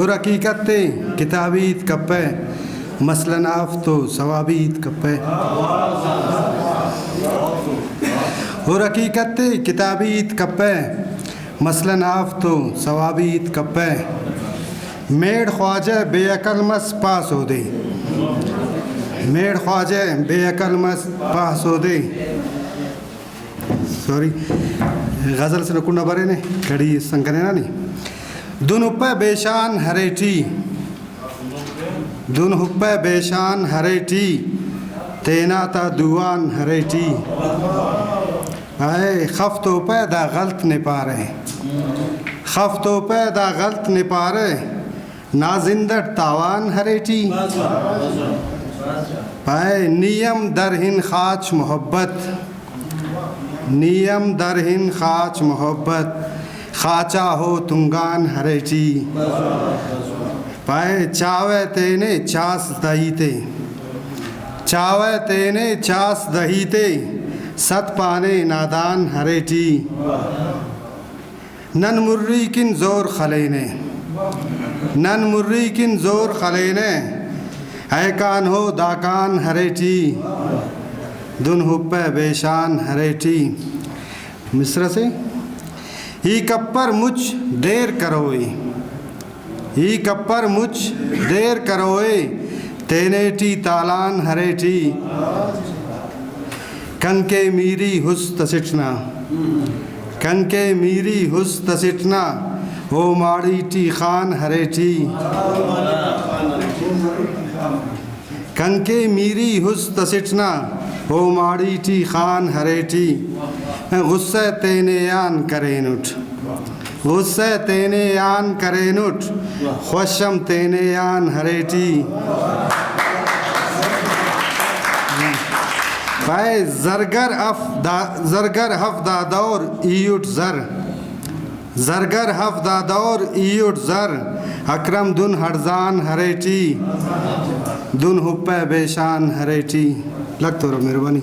और हकीकत किताबीत कप्पे मसलन आफ तो सवाबीत कप्पे और हकीकत किताबीत कप्पे मसलन आफ तो सवाबीत कप्पे मेड़ ख्वाजा बेअकल मस पास हो दे मेड़ ख्वाजा बेअकल मस पास हो दे सॉरी गज़ल से नकुंडा बरे ने कड़ी संकने ना नहीं दुन हुप्पे बेशान हरेठी दुन हुप्पे बेशान हरेठी तेना ता दुआन हरेठी आए खफ तो पैदा गलत ने पारे खफ तो पैदा गलत ने पारे नाजिंदर तावान हरेठी पाए नियम दरहिन खाच मोहब्बत नियम दरहिन खाच मोहब्बत खाचा हो तुंगान हरेची पाए चावे तेने चास दहीते चावे तेने चास दहीते सत पाने नादान हरेची नन मुर्री किन जोर खलेने नन मुर्री किन जोर खलेने ऐकान हो दाकान हरेची दुन हुप्पे बेशान हरेठी मिस्र से ही कप्पर मुझ देर करोए ही कप्पर मुझ देर करोए तेनेटी तालान हरेठी कंके मीरी हुस्त सिटना कंके मीरी हुस्त सिटना हो माड़ी टी खान हरेठी कंके मीरी हुस्त सिटना हो माड़ी टी खान हरेठी गुस्से तेने यान करें उठ गुस्से तेने यान करें उठ ख्वशम तेने यान हरेठी भाई जरगर हफ दादौर ईउट जर जरगर हफ दादौर ईउट जर अकरम दुन हरजान हरेठी दुन हुप्पे बेशान हरेठी लग तो मेहरबानी।